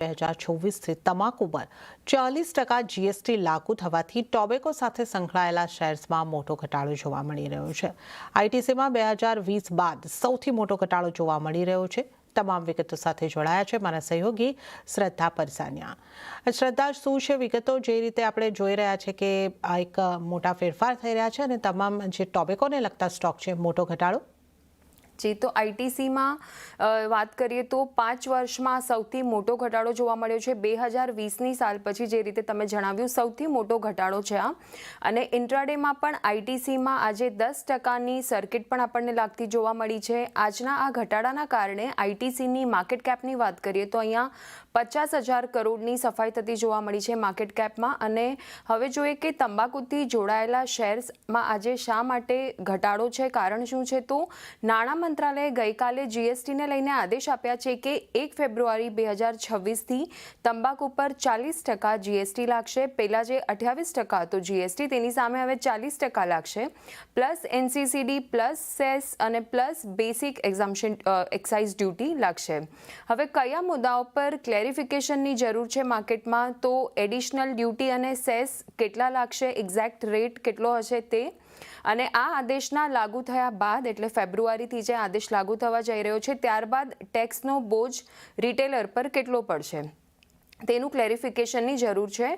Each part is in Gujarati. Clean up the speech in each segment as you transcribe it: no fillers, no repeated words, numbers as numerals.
2024થી તમાકુ પર 40% જીએસટી લાગુ થવાથી ટોબેકો સાથે સંકળાયેલા શેર્સમાં મોટો ઘટાડો જોવા મળી રહ્યો છે। આઈટીસીમાં 2020 બાદ સૌથી મોટો ઘટાડો જોવા મળી રહ્યો છે। તમામ વિગતો સાથે જોડાયા છે મારા સહયોગી શ્રદ્ધા પરસાનિયા। શ્રદ્ધા, શું છે વિગતો? જે રીતે આપણે જોઈ રહ્યા છે કે આ એક મોટા ફેરફાર થઈ રહ્યા છે અને તમામ જે ટોબેકોને લગતા સ્ટોક છે મોટો ઘટાડો। जी, तो आईटीसीમાં વાત કરીએ તો 5 વર્ષમાં સૌથી મોટો ઘટાડો જોવા મળ્યો છે। 2020ની સાલ પછી જે રીતે તમે જણાવ્યું સૌથી મોટો ઘટાડો છે આ। અને ઇન્ટ્રાડેમાં પણ આઈટીસીમાં આજે 10%ની સર્કિટ પણ આપણને લાગતી જોવા મળી છે। આજના આ ઘટાડાના કારણે આઈટીસીની માર્કેટ કેપની વાત કરીએ તો અહીંયા 50,000 કરોડની સફાઈ થતી જોવા મળી છે માર્કેટ કેપમાં। અને હવે જોઈએ કે તંબાકુથી જોડાયેલા શેર્સમાં આજે શા માટે ઘટાડો છે, કારણ શું છે? તો નાણાં મંત્રાલયે ગઈકાલે જીએસટીને લઈને આદેશ આપ્યા છે કે 1 ફેબ્રુઆરી 2026થી તંબાકુ પર 40% જીએસટી લાગશે। પહેલાં જે 28% હતો જીએસટી તેની સામે હવે 40% લાગશે, પ્લસ એનસીસીડી, પ્લસ સેસ અને પ્લસ બેસિક એક્ઝામ્પશન એક્સાઇઝ ડ્યુટી લાગશે। હવે કયા મુદ્દાઓ પર ક્લેરિફિકેશનની જરૂર છે માર્કેટમાં? તો એડિશનલ ડ્યુટી અને સેસ કેટલા લાગશે, એક્ઝેક્ટ રેટ કેટલો હશે તે, અને આ આદેશના લાગુ થયા બાદ એટલે ફેબ્રુઆરીથી જે આદેશ લાગુ થવા જઈ રહ્યો છે ત્યારબાદ ટેક્સનો બોજ રિટેલર પર કેટલો પડશે તેનું ક્લેરિફિકેશનની જરૂર છે।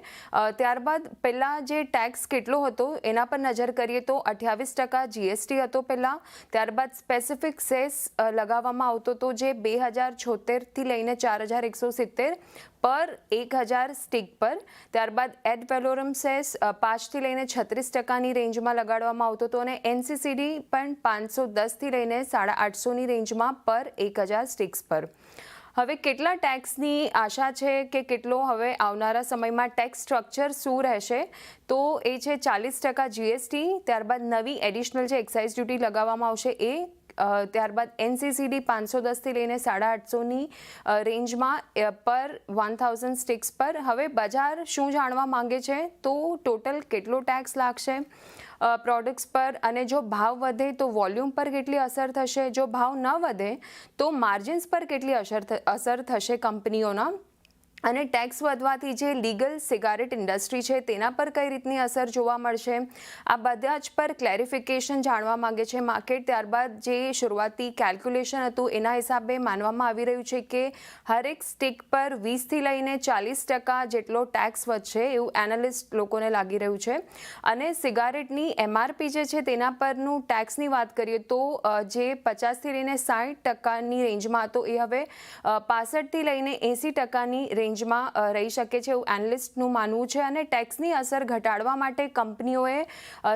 ત્યારબાદ પહેલાં જે ટેક્સ કેટલો હતો એના પર નજર કરીએ તો 28% જીએસટી હતો પહેલાં, ત્યારબાદ સ્પેસિફિક સેસ લગાવવામાં આવતો હતો જે 2076થી લઈને 4170 પર 1000 સ્ટિક પર, ત્યારબાદ એડ વેલોરમ સેસ 5થી લઈને 36%ની રેન્જમાં લગાડવામાં આવતો હતો અને એનસીસીડી પણ 510થી લઈને 850ની રેન્જમાં પર 1000 સ્ટિક્સ પર। હવે કેટલા ટેક્સની આશા છે કે કેટલો હવે આવનારા સમયમાં ટેક્સ સ્ટ્રક્ચર શું રહેશે? તો એ છે 40% જીએસટી, ત્યારબાદ નવી એડિશનલ જે એક્સાઇઝ ડ્યુટી લગાવવામાં આવશે એ, ત્યારબાદ એનસીસીડી 510થી લઈને 850ની રેન્જમાં પર 1000 સ્ટિક્સ પર। હવે બજાર શું જાણવા માંગે છે? તો ટોટલ કેટલો ટેક્સ લાગશે પ્રોડક્ટ્સ પર, અને જો ભાવ વધે તો વોલ્યુમ પર કેટલી અસર થશે, જો ભાવ ન વધે તો માર્જિન્સ પર કેટલી અસર થશે કંપનીઓના, અને ટેક્સ વધવાથી જે લીગલ સિગારેટ ઇન્ડસ્ટ્રી છે તેના પર કઈ રીતની અસર જોવા મળશે, આ બધા જ પર ક્લેરિફિકેશન જાણવા માંગે છે માર્કેટ। ત્યારબાદ જે શરૂઆતી કેલ્ક્યુલેશન હતું એના હિસાબે માનવામાં આવી રહ્યું છે કે હરેક સ્ટિક પર 20થી લઈને 40% જેટલો ટેક્સ વધશે એવું એનાલિસ્ટ લોકોને લાગી રહ્યું છે। અને સિગારેટની એમઆરપી જે છે તેના પરનું ટેક્સની વાત કરીએ તો જે 50થી લઈને 60%ની રેન્જમાં હતો એ હવે 65થી લઈને 80%ની રેન્જ માં રહી શકે છે એવું એનાલિસ્ટનું માનવું છે। અને ટેક્સની અસર ઘટાડવા માટે કંપનીઓએ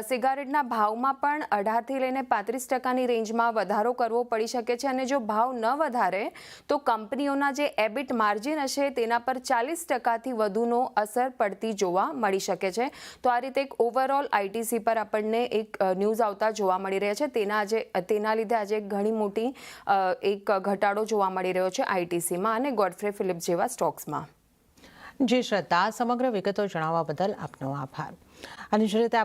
સિગારેટના ભાવમાં પણ 18થી લઈને 35%ની રેન્જમાં વધારો કરવો પડી શકે છે, અને જો ભાવ ન વધારે તો કંપનીઓના જે એબિટ માર્જિન હશે તેના પર 40%થી વધુનો અસર પડતી જોવા મળી શકે છે। તો આ રીતે એક ઓવરઓલ આઈટીસી પર આપણને એક ન્યૂઝ આવતા જોવા મળી રહ્યા છે। તેના લીધે આજે ઘણી મોટી એક ઘટાડો જોવા મળી રહ્યો છે આઈટીસીમાં અને ગોડફ્રે ફિલિપ્સ જેવા સ્ટોક્સમાં। જી શ્રદ્ધા, સમગ્ર વિગતો જણાવવા બદલ આપનો આભાર। અને જે રીતે